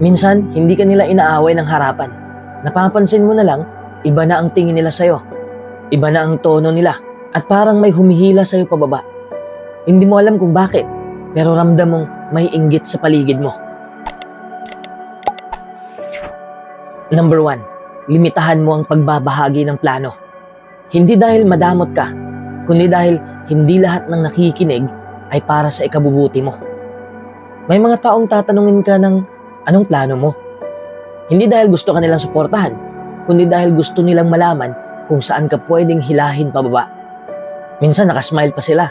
Minsan, hindi ka nila inaaway ng harapan. Napapansin mo na lang, iba na ang tingin nila sa'yo. Iba na ang tono nila. At parang may humihila sa'yo pababa. Hindi mo alam kung bakit, pero ramdam mong may inggit sa paligid mo. Number 1, limitahan mo ang pagbabahagi ng plano. Hindi dahil madamot ka, kundi dahil hindi lahat ng nakikinig ay para sa ikabubuti mo. May mga taong tatanungin ka ng anong plano mo? Hindi dahil gusto ka nilang suportahan, kundi dahil gusto nilang malaman kung saan ka pwedeng hilahin pababa. Minsan nakasmile pa sila,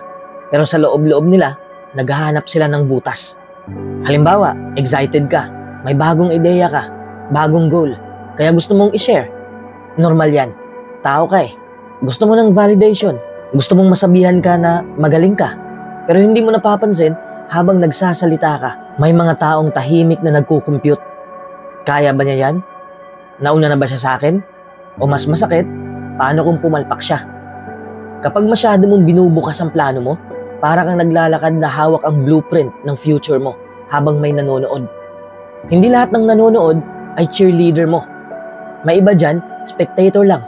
pero sa loob-loob nila, naghahanap sila ng butas. Halimbawa, excited ka, may bagong ideya ka, bagong goal, kaya gusto mong i-share. Normal yan, tao ka eh. Gusto mo ng validation, gusto mong masabihan ka na magaling ka, pero hindi mo napapansin habang nagsasalita ka. May mga taong tahimik na nagkukompute. Kaya ba niya yan? Nauna na ba siya sa akin? O mas masakit, paano kung pumalpak siya? Kapag masyado mong binubukas ang plano mo, para kang naglalakad na hawak ang blueprint ng future mo habang may nanonood. Hindi lahat ng nanonood ay cheerleader mo. May iba dyan, spectator lang.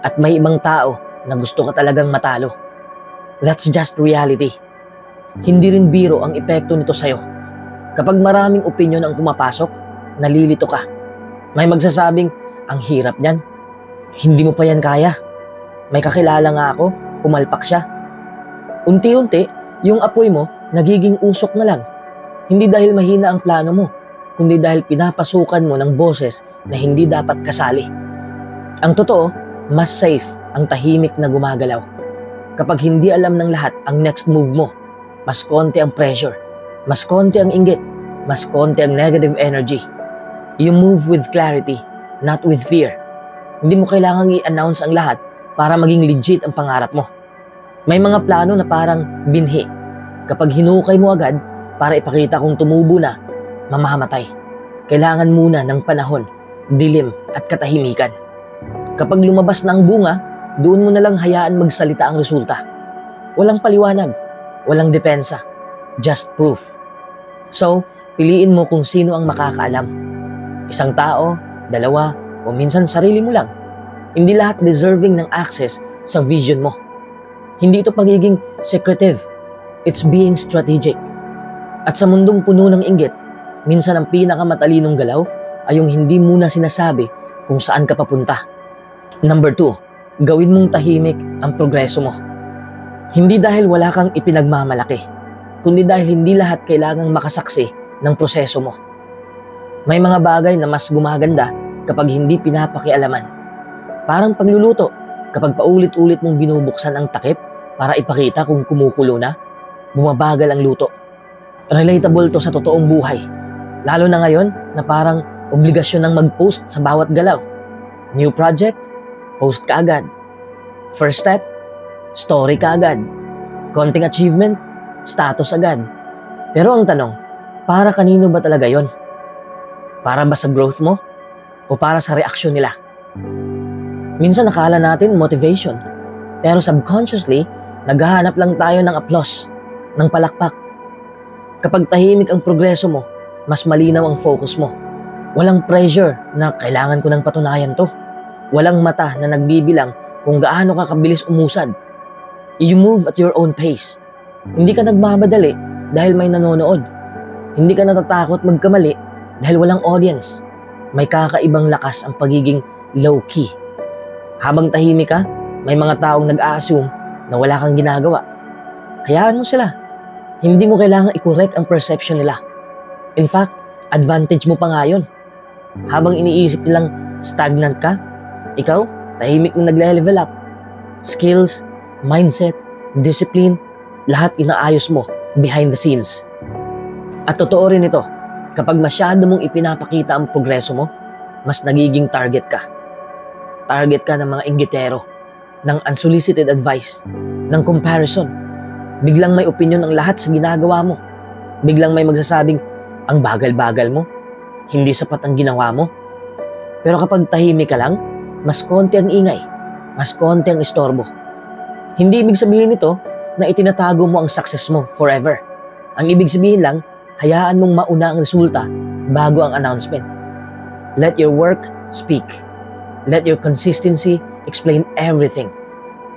At may ibang tao na gusto ka talagang matalo. That's just reality. Hindi rin biro ang epekto nito sa'yo. Kapag maraming opinyon ang pumapasok, nalilito ka. May magsasabing, ang hirap niyan. Hindi mo pa yan kaya. May kakilala nga ako, pumalpak siya. Unti-unti, yung apoy mo nagiging usok na lang. Hindi dahil mahina ang plano mo, kundi dahil pinapasukan mo ng boses na hindi dapat kasali. Ang totoo, mas safe ang tahimik na gumagalaw. Kapag hindi alam ng lahat ang next move mo, mas konti ang pressure, mas konti ang inggit, mas konti ang negative energy. You move with clarity, not with fear. Hindi mo kailangang i-announce ang lahat para maging legit ang pangarap mo. May mga plano na parang binhi. Kapag hinukay mo agad para ipakita kung tumubo na, mamamatay. Kailangan muna ng panahon, dilim at katahimikan. Kapag lumabas na ang bunga, doon mo na lang hayaan magsalita ang resulta. Walang paliwanag, walang depensa, just proof. So, piliin mo kung sino ang makakaalam. Isang tao, dalawa, o minsan sarili mo lang. Hindi lahat deserving ng access sa vision mo. Hindi ito pagiging secretive. It's being strategic. At sa mundong puno ng inggit, minsan ang pinakamatalinong galaw ay yung hindi muna sinasabi kung saan ka papunta. Number 2, gawin mong tahimik ang progreso mo. Hindi dahil wala kang ipinagmamalaki, kundi dahil hindi lahat kailangang makasaksi ng proseso mo. May mga bagay na mas gumaganda kapag hindi pinapakialaman. Parang pagluluto, kapag paulit-ulit mong binubuksan ang takip para ipakita kung kumukulo na, bumabagal ang luto. Relatable to sa totoong buhay. Lalo na ngayon na parang obligasyon ng mag-post sa bawat galaw. New project, post ka agad. First step, story ka agad. Konting achievement, status agad. Pero ang tanong, para kanino ba talaga yon? Para ba sa growth mo? O para sa reaksyon nila? Minsan nakala natin motivation. Pero subconsciously, naghahanap lang tayo ng applause, ng palakpak. Kapag tahimik ang progreso mo, mas malinaw ang focus mo. Walang pressure na kailangan ko ng patunayan to. Walang mata na nagbibilang kung gaano ka kabilis umusad. You move at your own pace. Hindi ka nagmamadali dahil may nanonood. Hindi ka natatakot magkamali dahil walang audience. May kakaibang lakas ang pagiging low-key. Habang tahimik ka, may mga taong nag-a-assume na wala kang ginagawa. Hayaan mo sila. Hindi mo kailangang i-correct ang perception nila. In fact, advantage mo pa nga yun. Habang iniisip nilang stagnant ka, ikaw, tahimik na nagle-level up. Skills, mindset, discipline, lahat inaayos mo behind the scenes. At totoo rin ito, kapag masyado mong ipinapakita ang progreso mo, mas nagiging target ka. Target ka ng mga inggitero, ng unsolicited advice, ng comparison. Biglang may opinion ang lahat sa ginagawa mo. Biglang may magsasabing, ang bagal-bagal mo, hindi sapat ang ginawa mo. Pero kapag tahimik ka lang, mas konti ang ingay, mas konti ang istorbo. Hindi ibig sabihin nito na itinatago mo ang success mo forever. Ang ibig sabihin lang, hayaan mong mauna ang resulta bago ang announcement. Let your work speak. Let your consistency explain everything.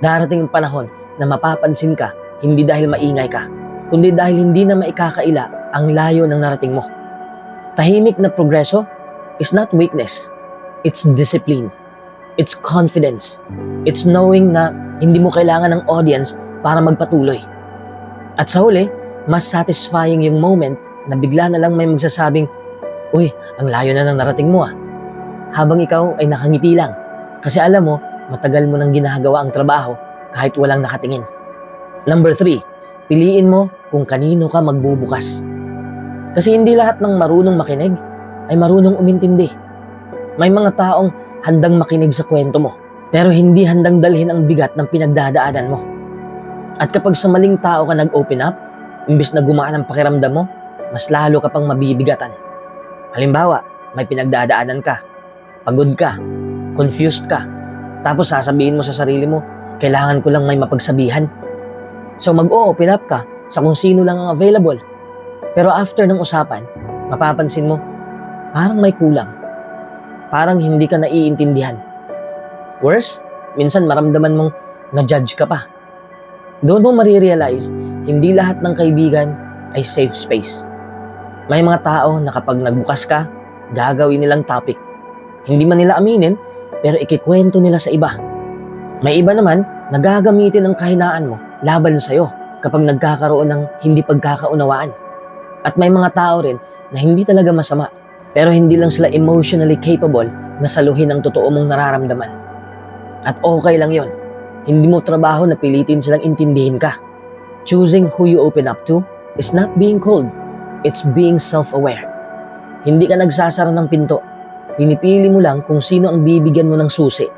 Darating ang panahon na mapapansin ka hindi dahil maingay ka, kundi dahil hindi na maikakaila ang layo ng narating mo. Tahimik na progreso is not weakness. It's discipline. It's confidence. It's knowing na hindi mo kailangan ng audience para magpatuloy. At sa huli, mas satisfying yung moment na bigla na lang may magsasabing, "Uy, ang layo na ng narating mo ah." Habang ikaw ay nakangiti lang. Kasi alam mo, matagal mo nang ginagawa ang trabaho kahit walang nakatingin. Number 3, piliin mo kung kanino ka magbubukas. Kasi hindi lahat ng marunong makinig ay marunong umintindi. May mga taong handang makinig sa kwento mo, pero hindi handang dalhin ang bigat ng pinagdadaanan mo. At kapag sa maling tao ka nag-open up, imbis na gumaan ang pakiramdam mo, mas lalo ka pang mabibigatan. Halimbawa, may pinagdadaanan ka, pagod ka, confused ka, tapos sasabihin mo sa sarili mo, kailangan ko lang may mapagsabihan. So mag-o-open up ka sa kung sino lang ang available. Pero after ng usapan, mapapansin mo, parang may kulang. Parang hindi ka naiintindihan. Worse, minsan maramdaman mong na-judge ka pa. Doon mo marirealize, hindi lahat ng kaibigan ay safe space. May mga tao na kapag nagbukas ka, gagawin nilang topic. Hindi man nila aminin, pero ikikwento nila sa iba. May iba naman na gagamitin ang kahinaan mo laban sa'yo kapag nagkakaroon ng hindi pagkakaunawaan. At may mga tao rin na hindi talaga masama, pero hindi lang sila emotionally capable na saluhin ang totoo mong nararamdaman. At okay lang yon. Hindi mo trabaho na pilitin silang intindihin ka. Choosing who you open up to is not being cold. It's being self-aware. Hindi ka nagsasara ng pinto. Pinipili mo lang kung sino ang bibigyan mo ng susi.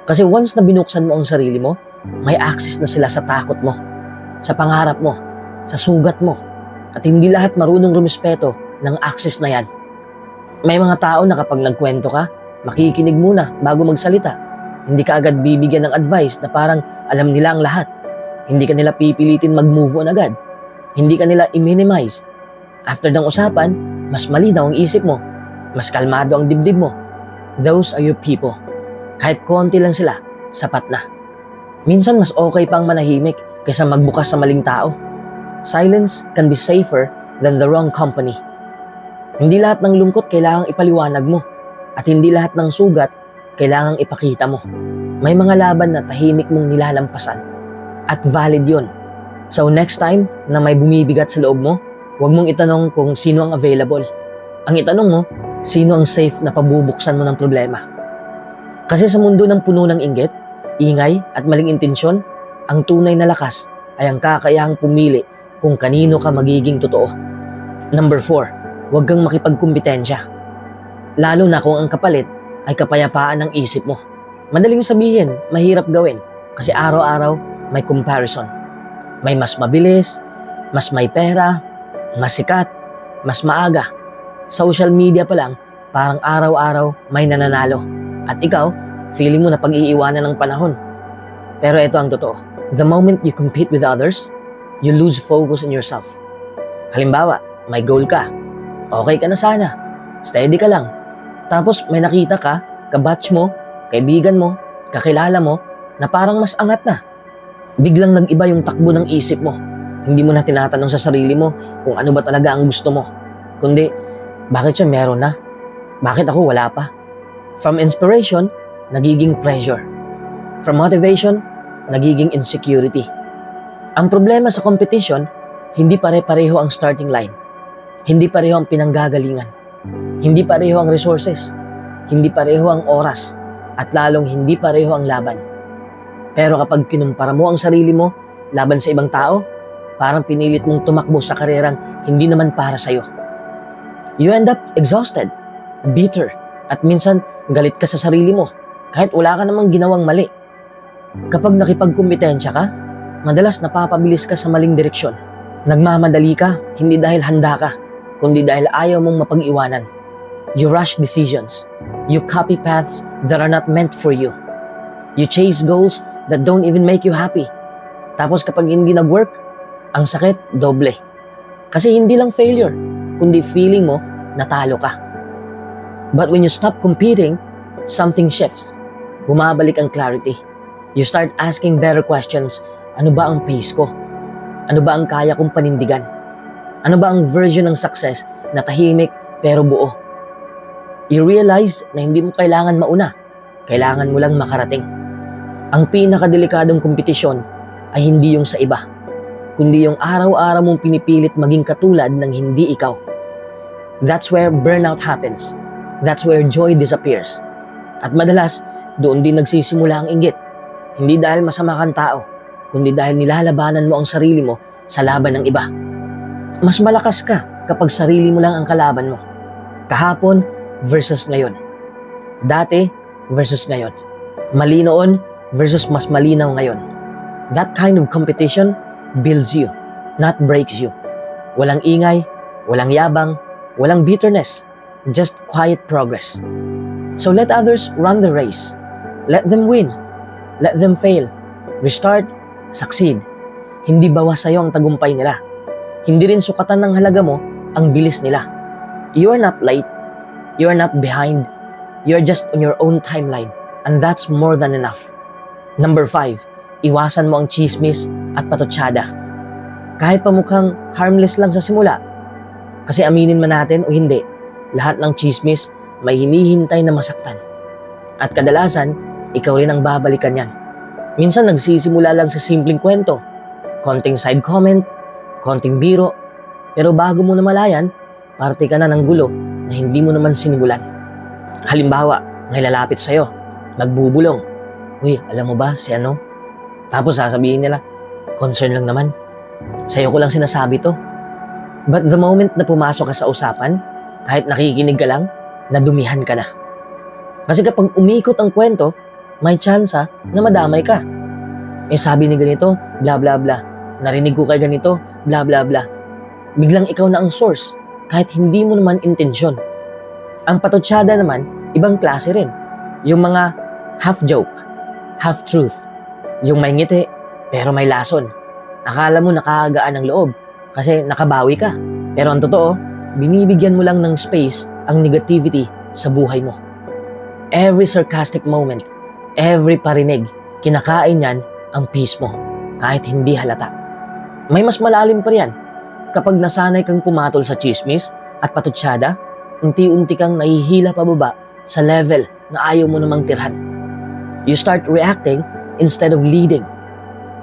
Kasi once na binuksan mo ang sarili mo, may access na sila sa takot mo, sa pangarap mo, sa sugat mo. At hindi lahat marunong rumispeto ng access na yan. May mga tao na kapag nagkwento ka, makikinig muna bago magsalita. Hindi ka agad bibigyan ng advice na parang alam nila ang lahat. Hindi ka nila pipilitin mag-move on agad. Hindi ka nila i-minimize. After ng usapan, mas malinaw ang isip mo. Mas kalmado ang dibdib mo. Those are your people. Kahit konti lang sila, sapat na. Minsan mas okay pang manahimik kaysa magbukas sa maling tao. Silence can be safer than the wrong company. Hindi lahat ng lungkot kailangang ipaliwanag mo. At hindi lahat ng sugat kailangang ipakita mo. May mga laban na tahimik mong nilalampasan. At valid yun. So next time na may bumibigat sa loob mo, huwag mong itanong kung sino ang available. Ang itanong mo, sino ang safe na pabubuksan mo ng problema. Kasi sa mundo ng puno ng inggit, ingay at maling intensyon, ang tunay na lakas ay ang kakayahang pumili kung kanino ka magiging totoo. Number 4, huwag kang makipagkumpetensya. Lalo na kung ang kapalit ay kapayapaan ng isip mo. Madaling sabihin, mahirap gawin kasi araw-araw may comparison. May mas mabilis, mas may pera, mas sikat, mas maaga. Social media pa lang, parang araw-araw may nananalo. At ikaw, feeling mo na pag-iiwanan ng panahon. Pero ito ang totoo. The moment you compete with others, you lose focus on yourself. Halimbawa, may goal ka. Okay ka na sana. Steady ka lang. Tapos may nakita ka, kabatch mo, kaibigan mo, kakilala mo, na parang mas angat na. Biglang nag-iba yung takbo ng isip mo. Hindi mo na tinatanong sa sarili mo kung ano ba talaga ang gusto mo. Kundi, bakit siya meron na? Bakit ako wala pa? From inspiration, nagiging pressure. From motivation, nagiging insecurity. Ang problema sa competition, hindi pare-pareho ang starting line. Hindi pareho ang pinanggagalingan. Hindi pareho ang resources. Hindi pareho ang oras. At lalong hindi pareho ang laban. Pero kapag kinumpara mo ang sarili mo laban sa ibang tao, parang pinilit mong tumakbo sa karerang hindi naman para sa'yo. You end up exhausted, bitter, at minsan galit ka sa sarili mo kahit wala ka namang ginawang mali. Kapag nakipagkumpetensya ka, madalas napapabilis ka sa maling direksyon. Nagmamadali ka, hindi dahil handa ka, kundi dahil ayaw mong mapag-iwanan. You rush decisions. You copy paths that are not meant for you. You chase goals that don't even make you happy. Tapos kapag hindi nag-work, ang sakit, doble. Kasi hindi lang failure, kundi feeling mo natalo ka. But when you stop competing, something shifts. Bumabalik ang clarity. You start asking better questions. Ano ba ang pace ko? Ano ba ang kaya kong panindigan? Ano ba ang version ng success na tahimik pero buo? You realize na hindi mo kailangan mauna. Kailangan mo lang makarating. Ang pinakadelikadong kompetisyon ay hindi yung sa iba, kundi yung araw-araw mong pinipilit maging katulad ng hindi ikaw. That's where burnout happens. That's where joy disappears. At madalas, doon din nagsisimula ang inggit. Hindi dahil masama kang tao, kundi dahil nilalabanan mo ang sarili mo sa laban ng iba. Mas malakas ka kapag sarili mo lang ang kalaban mo. Kahapon versus ngayon. Dati versus ngayon. Mali noon versus mas malinaw ngayon. That kind of competition builds you, not breaks you. Walang ingay, walang yabang, walang bitterness, just quiet progress. So let others run the race. Let them win. Let them fail. Restart, succeed. Hindi bawas sa'yo ang tagumpay nila. Hindi rin sukatan ng halaga mo ang bilis nila. You are not late. You are not behind. You are just on your own timeline. And that's more than enough. Number 5, iwasan mo ang chismis at patutsada. Kahit pa mukhang harmless lang sa simula, kasi aminin man natin o hindi, lahat ng chismis may hinihintay na masaktan. At kadalasan, ikaw rin ang babalikan yan. Minsan nagsisimula lang sa simpleng kwento, konting side comment, konting biro, pero bago mo namalayan, parte ka na ng gulo na hindi mo naman sinimulan. Halimbawa, may lalapit sa'yo, nagbubulong. Uy, alam mo ba si ano? Tapos sasabihin nila, concern lang naman. Sa'yo ko lang sinasabi to. But the moment na pumasok ka sa usapan, kahit nakikinig ka lang, nadumihan ka na. Kasi kapag umikot ang kwento, may tsansa na madamay ka. Sabi ni ganito, bla bla bla. Narinig ko kay ganito, bla bla bla. Biglang ikaw na ang source, kahit hindi mo naman intensyon. Ang patutsada naman, ibang klase rin. Yung mga half joke, half truth. Yung may ngiti, pero may lason. Akala mo nakakagaan ng loob, kasi nakabawi ka. Pero ang totoo, binibigyan mo lang ng space ang negativity sa buhay mo. Every sarcastic moment, every parinig, kinakain yan ang peace mo, kahit hindi halata. May mas malalim pa riyan. Kapag nasanay kang pumatol sa chismis at patutsada, unti-unti kang nahihila pababa sa level na ayaw mo namang tirhan. You start reacting instead of leading.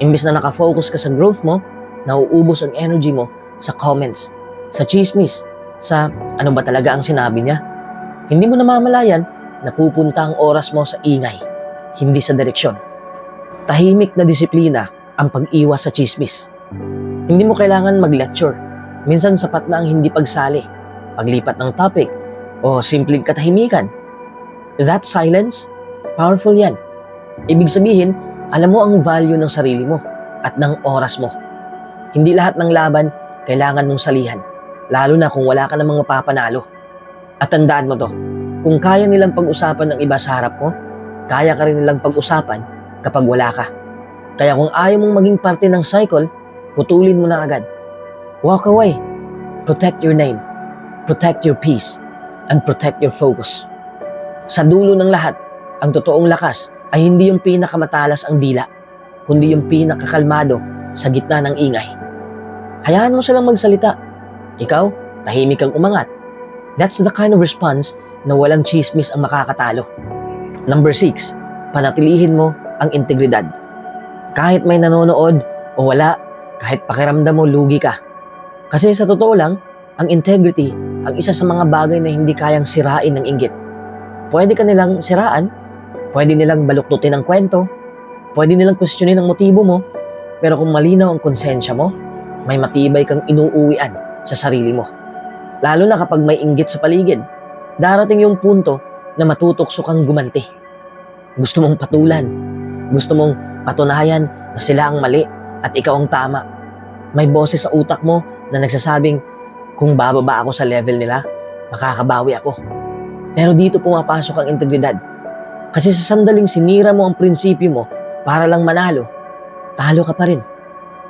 Imbis na nakafocus ka sa growth mo, nauubos ang energy mo sa comments, sa chismis, sa ano ba talaga ang sinabi niya. Hindi mo namamalayan, napupunta ang oras mo sa ingay, hindi sa direksyon. Tahimik na disiplina ang pag-iwas sa chismis. Hindi mo kailangan mag-lecture. Minsan sapat na ang hindi pagsali, paglipat ng topic, o simpleng katahimikan. That silence, powerful yan. Ibig sabihin, alam mo ang value ng sarili mo at ng oras mo. Hindi lahat ng laban kailangan mong salihan, lalo na kung wala ka namang mapapanalo. At tandaan mo to, kung kaya nilang pag-usapan ng iba sa harap mo, kaya ka rin nilang pag-usapan kapag wala ka. Kaya kung ayaw mong maging parte ng cycle, putulin mo na agad. Walk away. Protect your name. Protect your peace. And protect your focus. Sa dulo ng lahat, ang totoong lakas ay hindi yung pinakamatalas ang dila, kundi yung pinakakalmado sa gitna ng ingay. Hayaan mo silang magsalita. Ikaw, tahimik kang umangat. That's the kind of response na walang chismis ang makakatalo. Number 6, panatilihin mo ang integridad. Kahit may nanonood o wala, kahit pakiramdam mo lugi ka. Kasi sa totoo lang, ang integrity ang isa sa mga bagay na hindi kayang sirain ng inggit. Pwede ka nilang siraan, pwede nilang baluktutin ang kwento, pwede nilang questionin ang motibo mo, pero kung malinaw ang konsensya mo, may matibay kang inuuwian sa sarili mo. Lalo na kapag may inggit sa paligid, darating yung punto na matutokso kang gumanti. Gusto mong patulan, gusto mong patunayan na sila ang mali at ikaw ang tama. May boses sa utak mo na nagsasabing, kung bababa ako sa level nila, makakabawi ako. Pero dito pumapasok ang integridad. Kasi sa sandaling sinira mo ang prinsipyo mo para lang manalo, talo ka pa rin.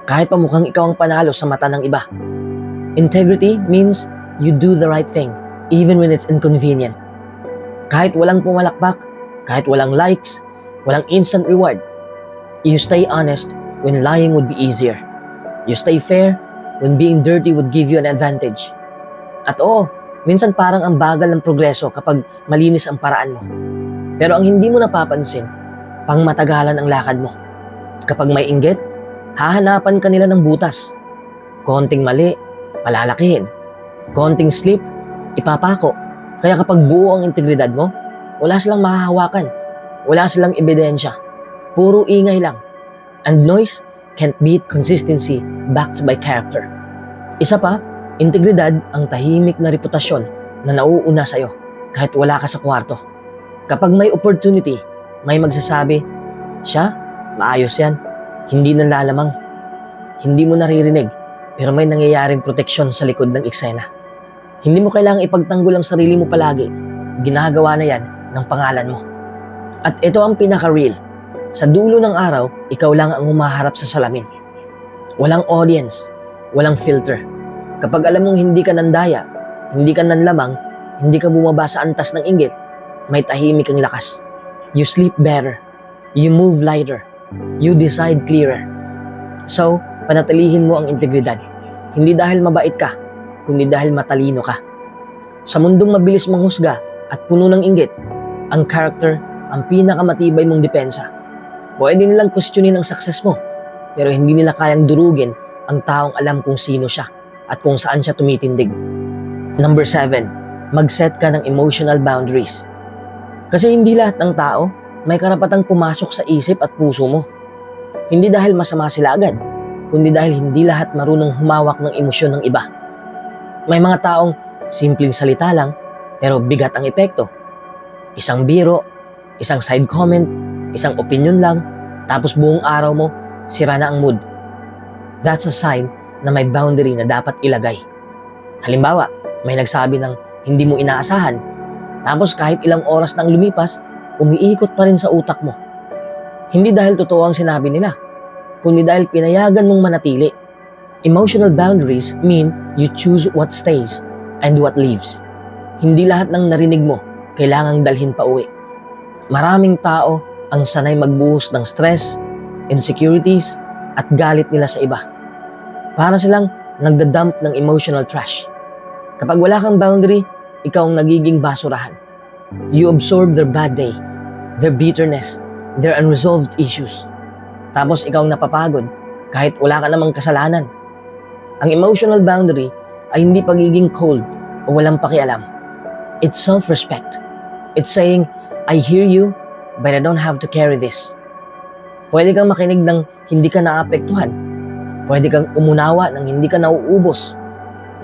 Kahit pa mukhang ikaw ang panalo sa mata ng iba. Integrity means you do the right thing, even when it's inconvenient. Kahit walang pumalakpak, kahit walang likes, walang instant reward. You stay honest when lying would be easier. You stay fair when being dirty would give you an advantage. At oo, minsan parang ang bagal ng progreso kapag malinis ang paraan mo. Pero ang hindi mo napapansin, pang matagalan ang lakad mo. Kapag may inggit, hahanapan ka nila ng butas. Konting mali, palalakihin. Konting slip, ipapako. Kaya kapag buo ang integridad mo, wala silang mahahawakan. Wala silang ebidensya. Puro ingay lang. And noise can't beat consistency backed by character. Isa pa, integridad ang tahimik na reputasyon na nauuna sa'yo kahit wala ka sa kwarto. Kapag may opportunity, may magsasabi, siya, maayos yan, hindi nanlalamang. Hindi mo naririnig, pero may nangyayaring proteksyon sa likod ng eksena. Hindi mo kailangang ipagtanggol ang sarili mo palagi. Ginagawa na yan ng pangalan mo. At ito ang pinaka-real. Sa dulo ng araw, ikaw lang ang humaharap sa salamin. Walang audience, walang filter. Kapag alam mong hindi ka nandaya, hindi ka nanlamang, hindi ka bumaba sa antas ng inggit, may tahimik ang lakas. You sleep better. You move lighter. You decide clearer. So, panatilihin mo ang integridad. Hindi dahil mabait ka, kundi dahil matalino ka. Sa mundong mabilis manghusga at puno ng inggit, ang character ang pinakamatibay mong depensa. Pwede nilang questionin ang success mo, pero hindi nila kayang durugin ang taong alam kung sino siya at kung saan siya tumitindig. Number 7, mag-set ka ng emotional boundaries. Kasi hindi lahat ng tao may karapatang pumasok sa isip at puso mo. Hindi dahil masama sila agad, kundi dahil hindi lahat marunong humawak ng emosyon ng iba. May mga taong simpleng salita lang, pero bigat ang epekto. Isang biro, isang side comment, isang opinion lang, tapos buong araw mo, sira na ang mood. That's a sign na may boundary na dapat ilagay. Halimbawa, may nagsabi ng hindi mo inaasahan, tapos kahit ilang oras nang lumipas, umiikot pa rin sa utak mo. Hindi dahil totoo ang sinabi nila, kundi dahil pinayagan mong manatili. Emotional boundaries mean you choose what stays and what leaves. Hindi lahat ng narinig mo kailangang dalhin pa uwi. Maraming tao ang sanay magbuhos ng stress, insecurities, at galit nila sa iba. Para silang nagdadump ng emotional trash. Kapag wala kang boundary, ikaw ang nagiging basurahan. You absorb their bad day, their bitterness, their unresolved issues. Tapos ikaw ang napapagod kahit wala ka namang kasalanan. Ang emotional boundary ay hindi pagiging cold o walang pakialam. It's self-respect. It's saying, I hear you, but I don't have to carry this. Pwede kang makinig ng hindi ka naapektuhan. Pwede kang umunawa ng hindi ka nauubos.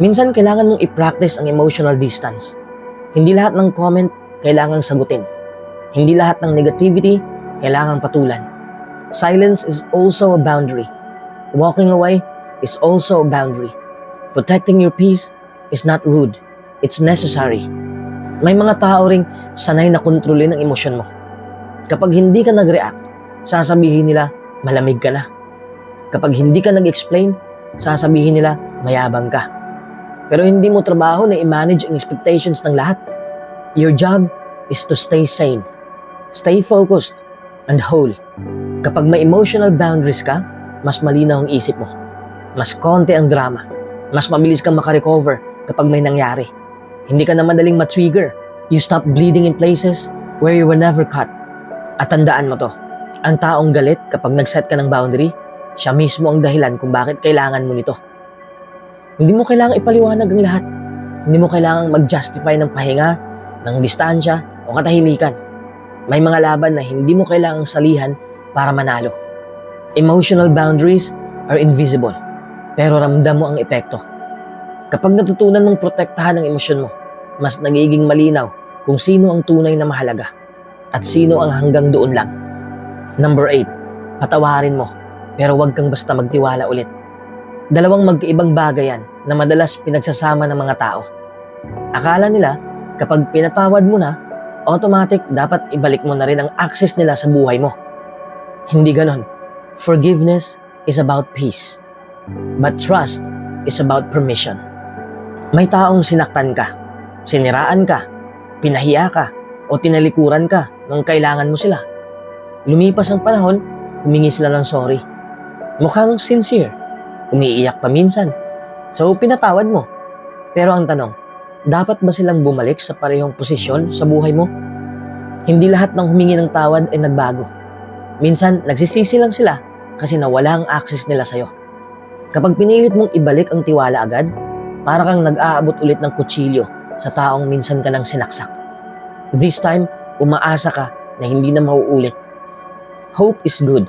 Minsan kailangan mong i-practice ang emotional distance. Hindi lahat ng comment kailangang sagutin. Hindi lahat ng negativity kailangang patulan. Silence is also a boundary. Walking away is also a boundary. Protecting your peace is not rude. It's necessary. May mga tao ring sanay na kontrolin ang emosyon mo. Kapag hindi ka nag-react, sasabihin nila malamig ka na. Kapag hindi ka nag-explain, sasabihin nila mayabang ka. Pero hindi mo trabaho na i-manage ang expectations ng lahat. Your job is to stay sane, stay focused, and whole. Kapag may emotional boundaries ka, mas malinaw ang isip mo. Mas konti ang drama. Mas mabilis kang makarecover kapag may nangyari. Hindi ka na madaling matrigger. You stop bleeding in places where you were never caught. At tandaan mo to, ang taong galit kapag nag-set ka ng boundary, siya mismo ang dahilan kung bakit kailangan mo nito. Hindi mo kailangang ipaliwanag ang lahat. Hindi mo kailangang mag-justify ng pahinga, ng distansya, o katahimikan. May mga laban na hindi mo kailangang salihan para manalo. Emotional boundaries are invisible, pero ramdam mo ang epekto. Kapag natutunan mong protektahan ang emosyon mo, mas nagiging malinaw kung sino ang tunay na mahalaga at sino ang hanggang doon lang. Number 8, patawarin mo, pero huwag kang basta magtiwala ulit. Dalawang magkaibang bagay yan na madalas pinagsasama ng mga tao. Akala nila, kapag pinatawad mo na, automatic dapat ibalik mo na rin ang access nila sa buhay mo. Hindi ganon. Forgiveness is about peace. But trust is about permission. May taong sinaktan ka. Siniraan ka, pinahiya ka, o tinalikuran ka nung kailangan mo sila. Lumipas ang panahon, humingi sila ng sorry. Mukhang sincere, umiiyak pa minsan. So pinatawad mo. Pero ang tanong, dapat ba silang bumalik sa parehong posisyon sa buhay mo? Hindi lahat ng humingi ng tawad ay nagbago. Minsan, nagsisisi lang sila kasi nawala ang access nila sa'yo. Kapag pinilit mong ibalik ang tiwala agad, para kang nag-aabot ulit ng kutsilyo sa taong minsan ka nang sinaksak. This time, umaasa ka na hindi na mauulit. Hope is good,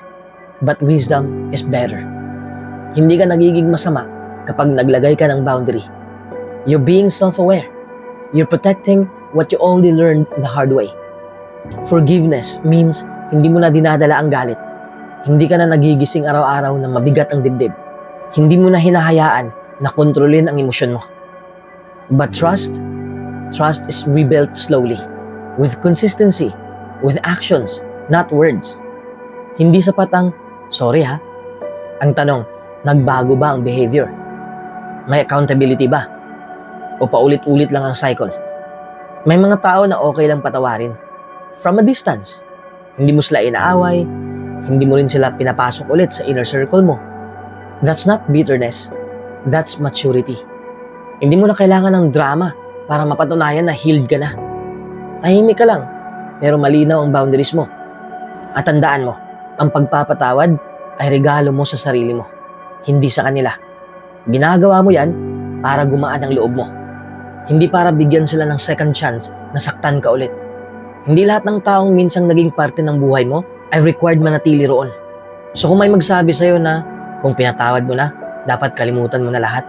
but wisdom is better. Hindi ka nagiging masama kapag naglagay ka ng boundary. You're being self-aware. You're protecting what you only learned the hard way. Forgiveness means hindi mo na dinadala ang galit. Hindi ka na nagigising araw-araw na mabigat ang dibdib. Hindi mo na hinahayaan na kontrolin ang emosyon mo. But trust is rebuilt slowly, with consistency, with actions, not words. Hindi sapat ang, sorry ha. Ang tanong, nagbago ba ang behavior? May accountability ba? O paulit-ulit lang ang cycle? May mga tao na okay lang patawarin from a distance. Hindi mo sila inaaway, hindi mo rin sila pinapasok ulit sa inner circle mo. That's not bitterness. That's maturity. Hindi mo na kailangan ng drama para mapatunayan na healed ka na. Tahimik ka lang, pero malinaw ang boundaries mo. At tandaan mo, ang pagpapatawad ay regalo mo sa sarili mo, hindi sa kanila. Ginagawa mo yan para gumaan ang loob mo. Hindi para bigyan sila ng second chance na saktan ka ulit. Hindi lahat ng taong minsang naging parte ng buhay mo ay required manatili roon. So kung may magsabi sa'yo na kung pinatawad mo na, dapat kalimutan mo na lahat,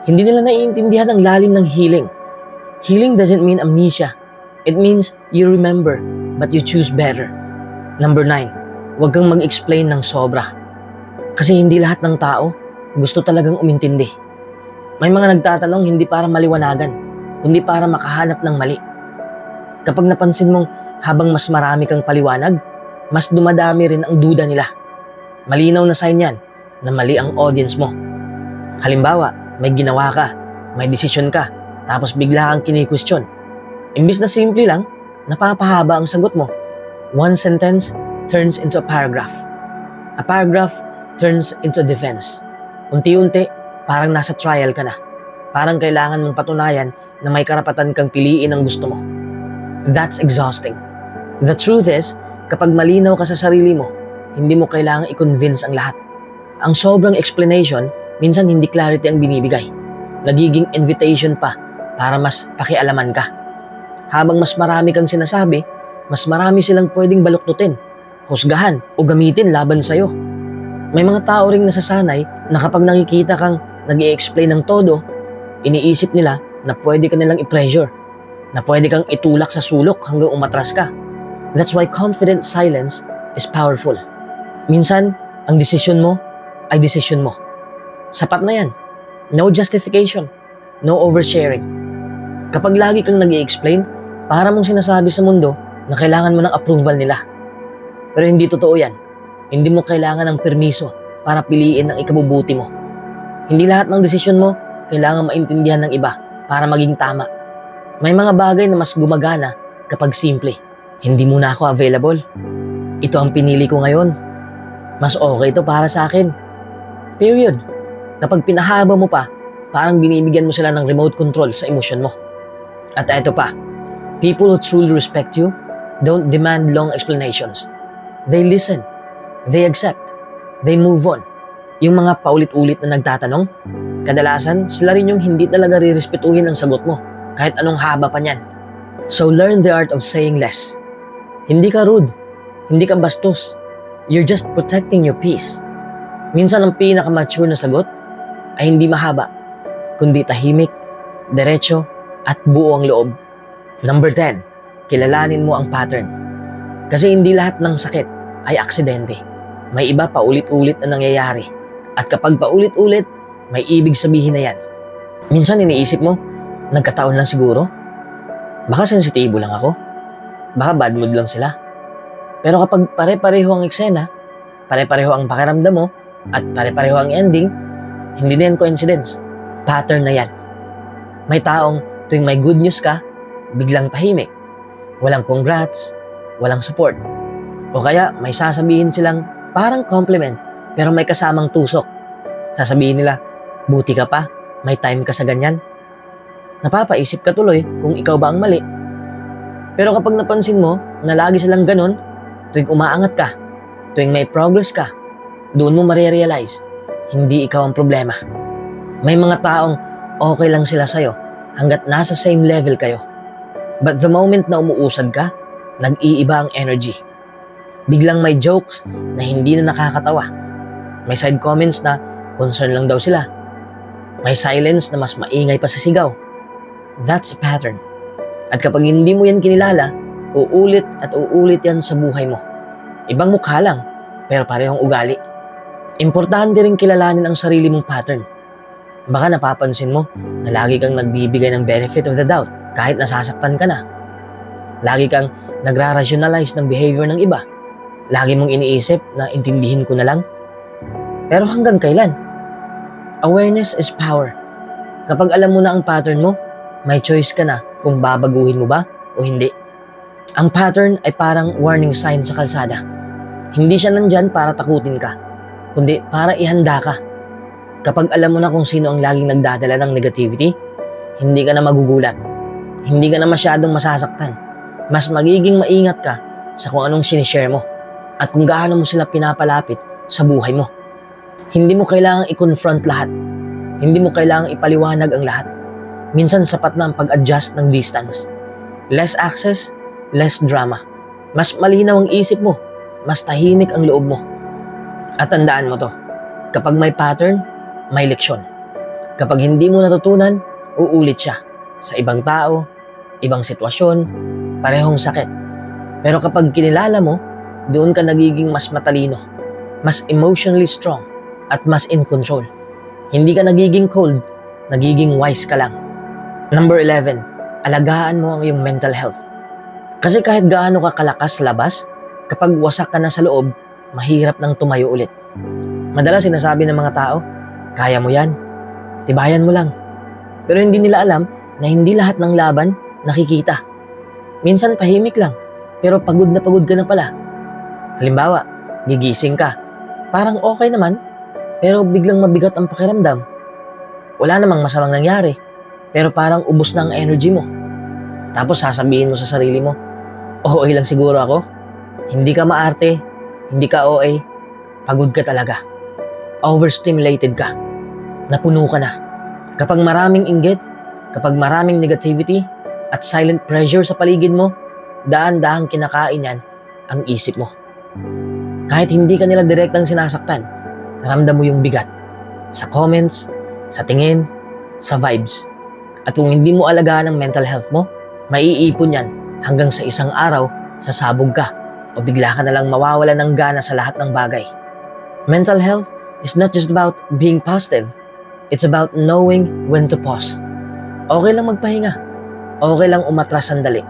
hindi nila naiintindihan ang lalim ng healing. Healing doesn't mean amnesia. It means you remember, but you choose better. Number 9, huwag kang mag-explain ng sobra. Kasi hindi lahat ng tao gusto talagang umintindi. May mga nagtatanong hindi para maliwanagan, kundi para makahanap ng mali. Kapag napansin mong habang mas marami kang paliwanag, mas dumadami rin ang duda nila. Malinaw na sign yan na mali ang audience mo. Halimbawa, may ginawa ka, may desisyon ka, tapos bigla kang kini-question. Imbis na simple lang, napapahaba ang sagot mo. One sentence turns into a paragraph. A paragraph turns into a defense. Unti-unti, parang nasa trial ka na. Parang kailangan mong patunayan na may karapatan kang piliin ang gusto mo. That's exhausting. The truth is, kapag malinaw ka sa sarili mo, hindi mo kailangang i-convince ang lahat. Ang sobrang explanation, minsan hindi clarity ang binibigay. Nagiging invitation pa para mas pakialaman ka. Habang mas marami kang sinasabi, mas marami silang pwedeng baluktutin, husgahan o gamitin laban sa'yo. May mga tao ring nasasanay na kapag nakikita kang nag-i-explain ng todo, iniisip nila na pwede ka nilang i-pressure, na pwede kang itulak sa sulok hanggang umatras ka. That's why confident silence is powerful. Minsan, ang desisyon mo ay desisyon mo. Sapat na yan. No justification. No oversharing. Kapag lagi kang nag-i-explain, para mong sinasabi sa mundo na kailangan mo ng approval nila. Pero hindi totoo yan. Hindi mo kailangan ng permiso para piliin ang ikabubuti mo. Hindi lahat ng desisyon mo kailangan maintindihan ng iba para maging tama. May mga bagay na mas gumagana kapag simple. Hindi muna ako available. Ito ang pinili ko ngayon. Mas okay ito para sa akin. Period. Kapag pinahaba mo pa, parang binibigyan mo sila ng remote control sa emosyon mo. At eto pa, people who truly respect you don't demand long explanations. They listen. They accept. They move on. Yung mga paulit-ulit na nagtatanong, kadalasan sila rin yung hindi talaga rirespetuhin ang sagot mo, kahit anong haba pa niyan. So learn the art of saying less. Hindi ka rude. Hindi ka bastos. You're just protecting your peace. Minsan ang pinaka-mature na sagot ay hindi mahaba, kundi tahimik, diretso, at buo ang loob. Number 10, kilalanin mo ang pattern. Kasi hindi lahat ng sakit ay aksidente. May iba paulit-ulit na nangyayari. At kapag paulit-ulit, may ibig sabihin na yan. Minsan iniisip mo, nagkataon lang siguro? Baka sensitibo lang ako? Baka bad mood lang sila? Pero kapag pare-pareho ang eksena, pare-pareho ang pakiramdam mo, at pare-pareho ang ending, hindi na yan coincidence. Pattern na yan. May taong Tuwing may good news ka, biglang tahimik. Walang congrats, walang support. O kaya may sasabihin silang parang compliment pero may kasamang tusok. Sasabihin nila, buti ka pa, may time ka sa ganyan. Napapaisip ka tuloy kung ikaw ba ang mali. Pero kapag napansin mo na lagi silang ganun, tuwing umaangat ka, tuwing may progress ka, doon mo marirealize, hindi ikaw ang problema. May mga taong okay lang sila sa'yo hanggat nasa same level kayo. But the moment na umuusad ka, nag-iiba ang energy. Biglang may jokes na hindi na nakakatawa. May side comments na concern lang daw sila. May silence na mas maingay pa sa sigaw. That's a pattern. At kapag hindi mo yan kinilala, uulit at uulit yan sa buhay mo. Ibang mukha lang, pero parehong ugali. Importante rin kilalanin ang sarili mong pattern. Baka napapansin mo na lagi kang nagbibigay ng benefit of the doubt kahit nasasaktan ka na. Lagi kang nagra-rationalize ng behavior ng iba. Lagi mong iniisip na intindihin ko na lang. Pero hanggang kailan? Awareness is power. Kapag alam mo na ang pattern mo, may choice ka na kung babaguhin mo ba o hindi. Ang pattern ay parang warning sign sa kalsada. Hindi siya nandyan para takutin ka, kundi para ihanda ka. Kapag alam mo na kung sino ang laging nagdadala ng negativity, hindi ka na magugulat. Hindi ka na masyadong masasaktan. Mas magiging maingat ka sa kung anong sinishare mo at kung gaano mo sila pinapalapit sa buhay mo. Hindi mo kailangang i-confront lahat. Hindi mo kailangang ipaliwanag ang lahat. Minsan sapat na ang pag-adjust ng distance. Less access, less drama. Mas malinaw ang isip mo, mas tahimik ang loob mo. At tandaan mo to, kapag may pattern, may leksyon. Kapag hindi mo natutunan, uulit siya. Sa ibang tao, ibang sitwasyon, parehong sakit. Pero kapag kinilala mo, doon ka nagiging mas matalino, mas emotionally strong, at mas in control. Hindi ka nagiging cold, nagiging wise ka lang. Number 11, alagaan mo ang iyong mental health. Kasi kahit gaano ka kalakas sa labas, kapag wasak ka na sa loob, mahirap nang tumayo ulit. Madalas sinasabi ng mga tao, kaya mo yan, tibayan mo lang. Pero hindi nila alam na hindi lahat ng laban nakikita. Minsan tahimik lang, pero pagod na pala. Halimbawa, gigising ka, parang okay naman, pero biglang mabigat ang pakiramdam. Wala namang masamang nangyari, pero parang ubos na ang energy mo. Tapos sasabihin mo sa sarili mo, OA lang siguro ako. Hindi ka maarte, hindi ka OA, pagod ka talaga. Overstimulated ka, napuno ka na. Kapag maraming inggit, kapag maraming negativity at silent pressure sa paligid mo, daan-dahang kinakain yan ang isip mo. Kahit hindi ka nila direktang sinasaktan, ramdam mo yung bigat. Sa comments, sa tingin, sa vibes. At kung hindi mo alagaan ang mental health mo, maiipon yan hanggang sa isang araw, sasabog ka o bigla ka nalang mawawala ng gana sa lahat ng bagay. Mental health is not just about being positive. It's about knowing when to pause. Okay lang magpahinga. Okay lang umatras sandali.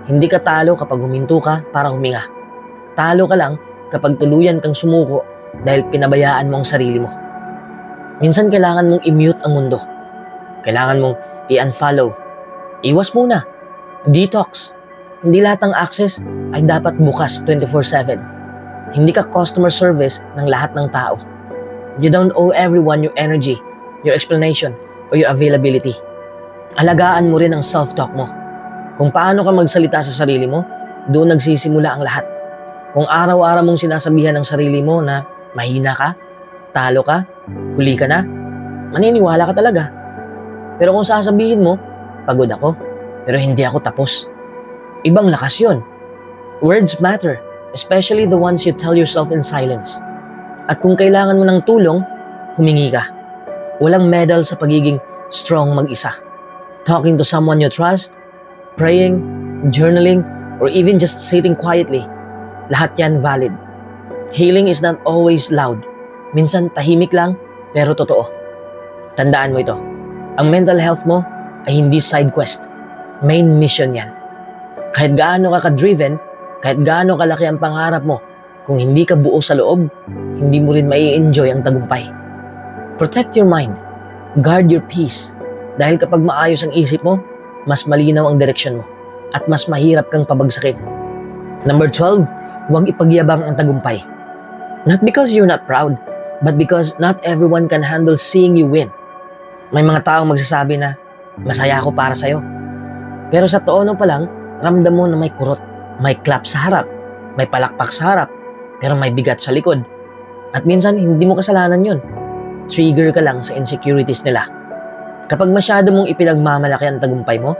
Hindi ka talo kapag huminto ka para huminga. Talo ka lang kapag tuluyan kang sumuko dahil pinabayaan mo ang sarili mo. Minsan kailangan mong i-mute ang mundo. Kailangan mong i-unfollow. Iwas muna. Detox. Hindi lahat ng access ay dapat bukas 24/7. Hindi ka customer service ng lahat ng tao. You don't owe everyone your energy, your explanation, or your availability. Alagaan mo rin ang self-talk mo. Kung paano ka magsalita sa sarili mo, doon nagsisimula ang lahat. Kung araw-araw mong sinasabihan ng sarili mo na mahina ka, talo ka, huli ka na, maniniwala ka talaga. Pero kung sasabihin mo, pagod ako, pero hindi ako tapos. Ibang lakas yun. Words matter, especially the ones you tell yourself in silence. At kung kailangan mo ng tulong, humingi ka. Walang medal sa pagiging strong mag-isa. Talking to someone you trust, praying, journaling, or even just sitting quietly, lahat yan valid. Healing is not always loud. Minsan tahimik lang, pero totoo. Tandaan mo ito. Ang mental health mo ay hindi side quest. Main mission yan. Kahit gaano ka ka-driven, kahit gaano kalaki ang pangarap mo, kung hindi ka buo sa loob, hindi mo rin mai-enjoy ang tagumpay. Protect your mind. Guard your peace. Dahil kapag maayos ang isip mo, mas malinaw ang direksyon mo at mas mahirap kang pabagsakin. Number 12, huwag ipagyabang ang tagumpay. Not because you're not proud, but because not everyone can handle seeing you win. May mga taong magsasabi na, masaya ako para sa'yo. Pero sa tono pa lang, ramdam mo na may kurot, may clap sa harap, may palakpak sa harap, pero may bigat sa likod. At minsan, hindi mo kasalanan yun. Trigger ka lang sa insecurities nila. Kapag masyado mong ipinagmamalaki ang tagumpay mo,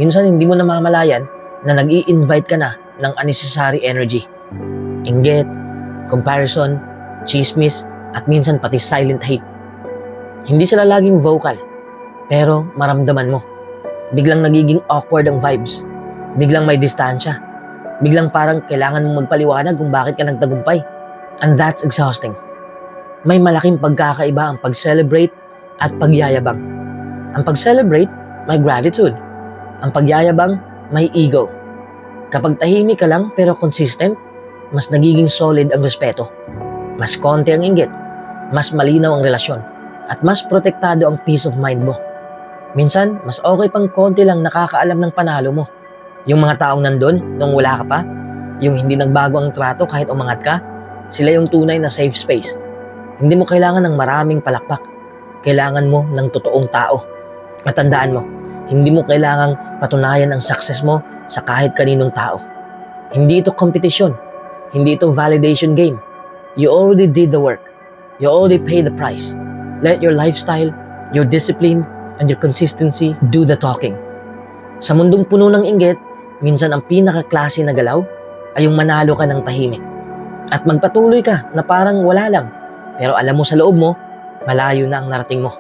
minsan hindi mo namamalayan na nag-i-invite ka na ng unnecessary energy. Inggit, comparison, chismis, at minsan pati silent hate. Hindi sila laging vocal, pero maramdaman mo. Biglang nagiging awkward ang vibes. Biglang may distansya. Biglang parang kailangan mong magpaliwanag kung bakit ka nagtagumpay. And that's exhausting. May malaking pagkakaiba ang pag-celebrate at pagyayabang. Ang pag-celebrate, may gratitude. Ang pagyayabang, may ego. Kapag tahimik ka lang pero consistent, mas nagiging solid ang respeto. Mas konti ang inggit, mas malinaw ang relasyon, at mas protektado ang peace of mind mo. Minsan, mas okay pang konti lang nakakaalam ng panalo mo. Yung mga taong nandun nung wala ka pa, yung hindi nagbago ang trato kahit umangat ka, sila yung tunay na safe space. Hindi mo kailangan ng maraming palakpak. Kailangan mo ng totoong tao. Matandaan mo, hindi mo kailangang patunayan ang success mo sa kahit kaninong tao. Hindi ito kompetisyon. Hindi ito validation game. You already did the work. You already paid the price. Let your lifestyle, your discipline, and your consistency do the talking. Sa mundong puno ng inggit, minsan ang pinaka-klase na galaw ay yung manalo ka ng tahimik. At magpatuloy ka na parang wala lang. Pero alam mo sa loob mo, malayo na ang narating mo.